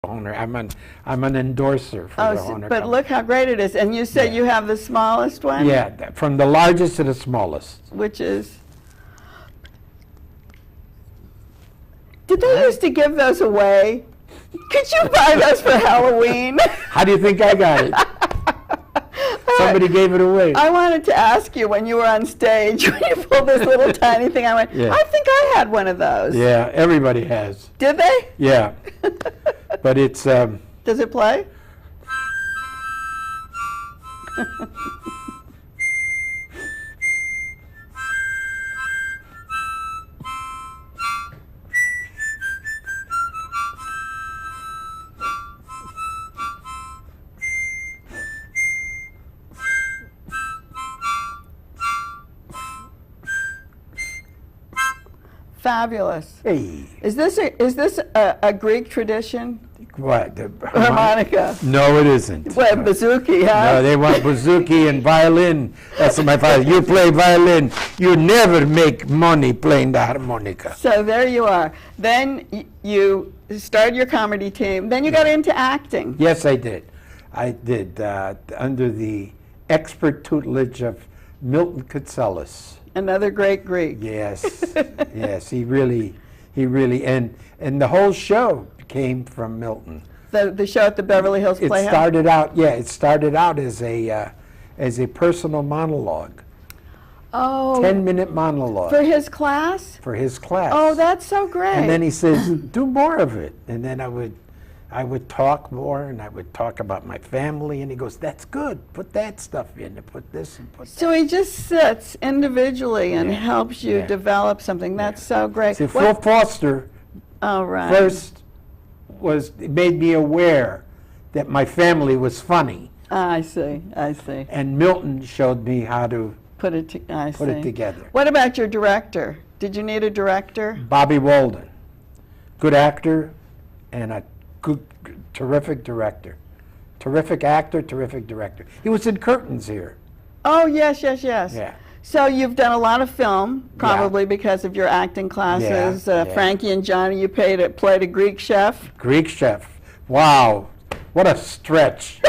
Hohner. I'm an endorser for the Hohner but company. look how great it is. And you said you have the smallest one? Yeah, from the largest to the smallest. Which is? Did they used to give those away? Could you buy those for Halloween? How do you think I got it? Somebody gave it away. I wanted to ask you when you were on stage, when you pulled this little tiny thing, I went, I think I had one of those. Yeah, everybody has. Did they? Yeah. But it's... Does it play? Fabulous. Hey. Is this a Greek tradition? What? The harmonica? No, it isn't. What, bouzouki, huh? No, they want bouzouki and violin. That's what my father. You play violin, you never make money playing the harmonica. So there you are. Then you started your comedy team. Then you got into acting. Yes, I did. I did under the expert tutelage of Milton Katselas. Another great Greek. Yes, yes, he really, and the whole show came from Milton. The show at the Beverly Hills Playhouse? It started out as a personal monologue. Oh. 10-minute monologue. For his class? For his class. Oh, that's so great. And then he says, do more of it. And then I would talk more, and I would talk about my family, and he goes, that's good, put that stuff in, and put this and put that. So he just sits individually and helps you develop something. That's so great. See, Phil Foster first made me aware that my family was funny. I see, I see. And Milton showed me how to put it together. What about your director? Did you need a director? Bobby Walden, good actor and a good, terrific director. Terrific actor, terrific director. He was in Curtains here. Oh, yes, yes, yes. Yeah. So you've done a lot of film, probably because of your acting classes. Frankie and Johnny, you played a Greek chef. Greek chef. Wow, what a stretch.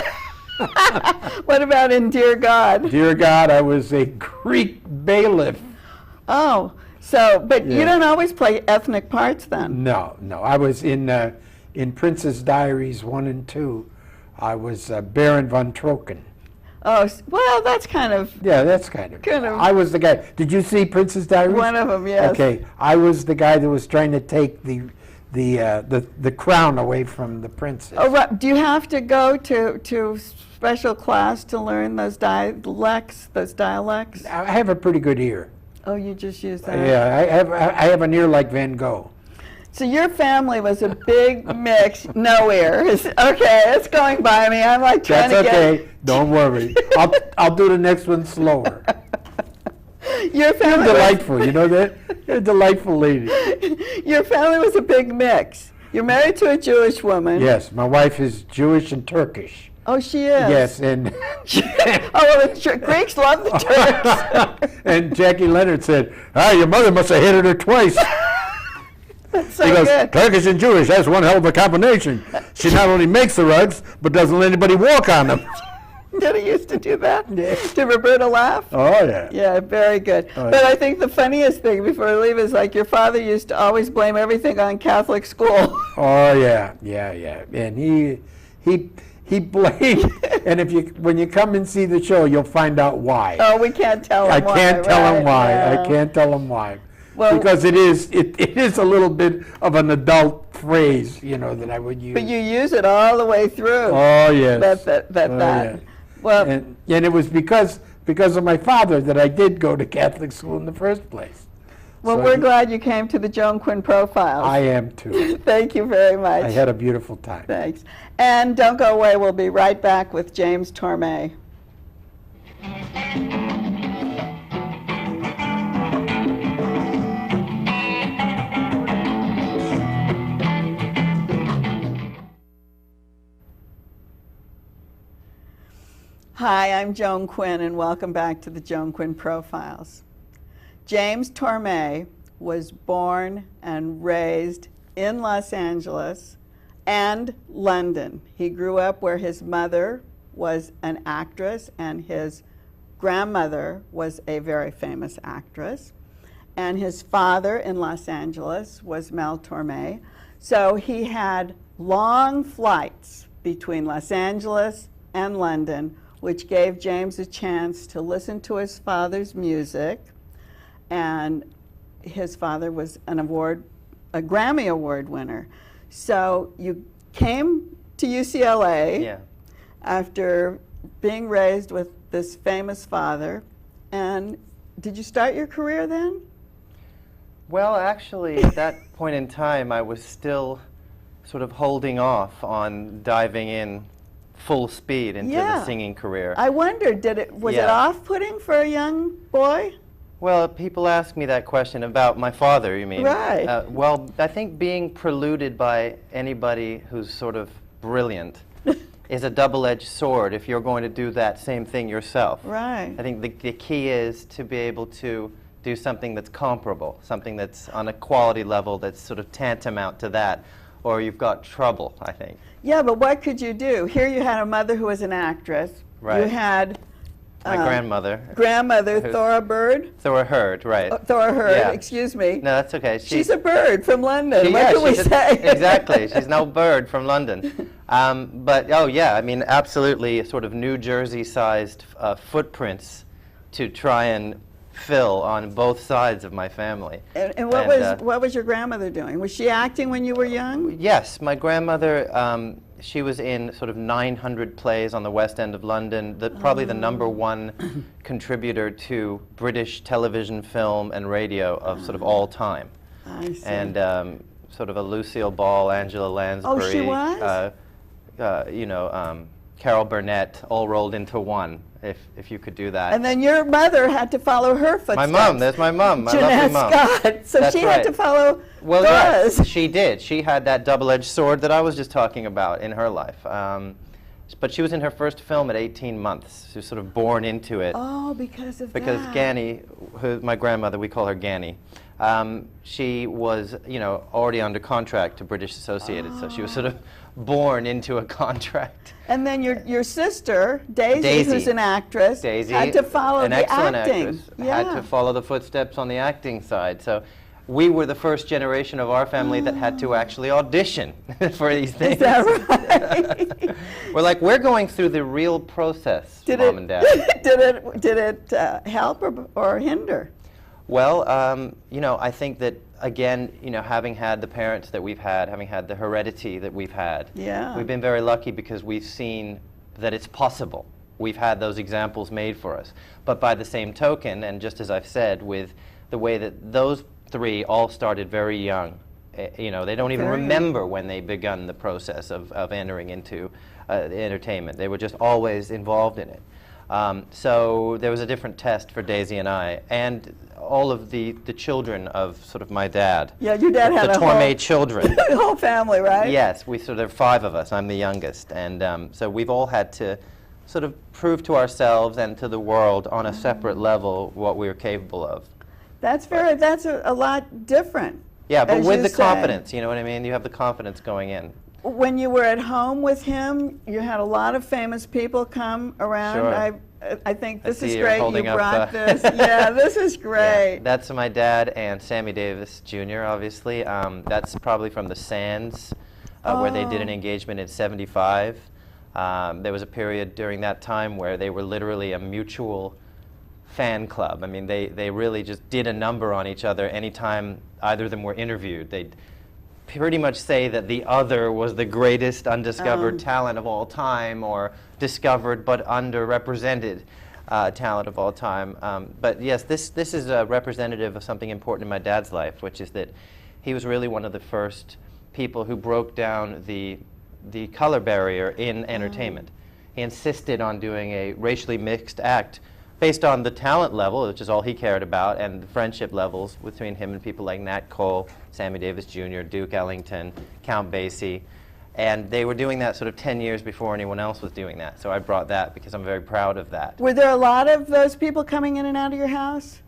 What about in Dear God? Dear God, I was a Greek bailiff. Oh, so, but you don't always play ethnic parts then? No, no. I was in Princess Diaries 1 and 2. I was Baron von Trocken. Oh, well, that's kind of... Yeah, that's kind of... I was the guy. Did you see Princess Diaries? One of them, yes. Okay, I was the guy that was trying to take the crown away from the princess. Oh, right. Do you have to go to special class to learn those dialects? I have a pretty good ear. Oh, you just use that? Yeah, I have an ear like Van Gogh. So your family was a big mix, no ears. Okay, it's going by me. I'm like trying to get... That's okay. Don't worry. I'll do the next one slower. Your family You're delightful, you know that? You're a delightful lady. Your family was a big mix. You're married to a Jewish woman. Yes, my wife is Jewish and Turkish. Oh, she is? Yes, and... oh, well, the Greeks love the Turks. And Jackie Leonard said, your mother must have hit her twice. That's so he goes, good. Turkish and Jewish, that's one hell of a combination. She not only makes the rugs, but doesn't let anybody walk on them. Did he used to do that? Yeah. Did Roberta laugh? Oh, yeah. Yeah, very good. But I think the funniest thing before I leave is like your father used to always blame everything on Catholic school. Oh, yeah. And he blamed, and when you come and see the show, you'll find out why. Oh, we can't tell him why. I can't tell him why. Yeah. I can't tell him why. Well, because it is a little bit of an adult phrase, that I would use. But you use it all the way through. Oh, yes. That. Yeah. Well, and it was because of my father that I did go to Catholic school in the first place. Well, we're glad you came to the Joan Quinn Profiles. I am too. Thank you very much. I had a beautiful time. Thanks. And don't go away. We'll be right back with James Tormé. Hi, I'm Joan Quinn, and welcome back to the Joan Quinn Profiles. James Tormé was born and raised in Los Angeles and London. He grew up where his mother was an actress and his grandmother was a very famous actress. And his father in Los Angeles was Mel Torme. So he had long flights between Los Angeles and London, which gave James a chance to listen to his father's music. And his father was a Grammy Award winner. So you came to UCLA after being raised with this famous father. And did you start your career then? Well, actually, at that point in time, I was still sort of holding off on diving in full speed into the singing career. I wondered, was it off-putting for a young boy? Well, people ask me that question about my father, you mean? Right. Well, I think being preluded by anybody who's sort of brilliant is a double-edged sword if you're going to do that same thing yourself. Right. I think the key is to be able to do something that's comparable, something that's on a quality level that's sort of tantamount to that, or you've got trouble, I think. Yeah, but what could you do? Here you had a mother who was an actress. Right. You had my grandmother. Thora Bird. Thora Hurd, right. Thora Hurd, excuse me. No, that's okay. She's a bird from London. What can we say? Exactly. She's no bird from London. But, oh yeah, I mean, absolutely sort of New Jersey-sized footprints to try and fill on both sides of my family. And what was your grandmother doing? Was she acting when you were young? Yes, my grandmother, she was in sort of 900 plays on the West End of London, probably the #1 contributor to British television, film, and radio of sort of all time. I see. And sort of a Lucille Ball, Angela Lansbury, oh, she was? Carol Burnett, all rolled into one, if you could do that. And then your mother had to follow her footsteps. My mom, there's my mom, my Jeanette lovely mom. Scott. So That's she right. had to follow Well, Dora's. yes, she did. She had that double-edged sword that I was just talking about in her life. But she was in her first film at 18 months. She was sort of born into it. Oh, because of that. Because Ganny, my grandmother, we call her Ganny, she was, already under contract to British Associated, so she was sort of born into a contract. And then your sister, Daisy, who's an actress, had to follow an the excellent acting. Actress, had to follow the footsteps on the acting side. So we were the first generation of our family that had to actually audition for these things. Is that right? we're going through the real process, Mom and Dad. Did it help or hinder? Well, I think that, again, having had the parents that we've had, having had the heredity that we've had, we've been very lucky because we've seen that it's possible. We've had those examples made for us. But by the same token, and just as I've said, with the way that those three all started very young, they don't even remember when they begun the process of entering into entertainment. They were just always involved in it. So there was a different test for Daisy and I, and all of the children of sort of my dad. Yeah, your dad had the a Torme children. The whole family, right? Yes, there are 5 of us. I'm the youngest, and so we've all had to sort of prove to ourselves and to the world on a separate level what we were capable of. That's a lot different. Yeah, but with the say. confidence, you know what I mean? You have the confidence going in. When you were at home with him, you had a lot of famous people come around. Sure. I think this is you're great. holding You up, brought this. Yeah, this is great. Yeah, that's my dad and Sammy Davis Jr., obviously. That's probably from the Sands, where they did an engagement in '75. There was a period during that time where they were literally a mutual fan club. I mean, they really just did a number on each other anytime either of them were interviewed. They'd pretty much say that the other was the greatest undiscovered talent of all time, or discovered but underrepresented talent of all time. But yes, this is a representative of something important in my dad's life, which is that he was really one of the first people who broke down the color barrier in entertainment. He insisted on doing a racially mixed act based on the talent level, which is all he cared about, and the friendship levels between him and people like Nat Cole, Sammy Davis Jr., Duke Ellington, Count Basie. And they were doing that sort of 10 years before anyone else was doing that. So I brought that because I'm very proud of that. Were there a lot of those people coming in and out of your house?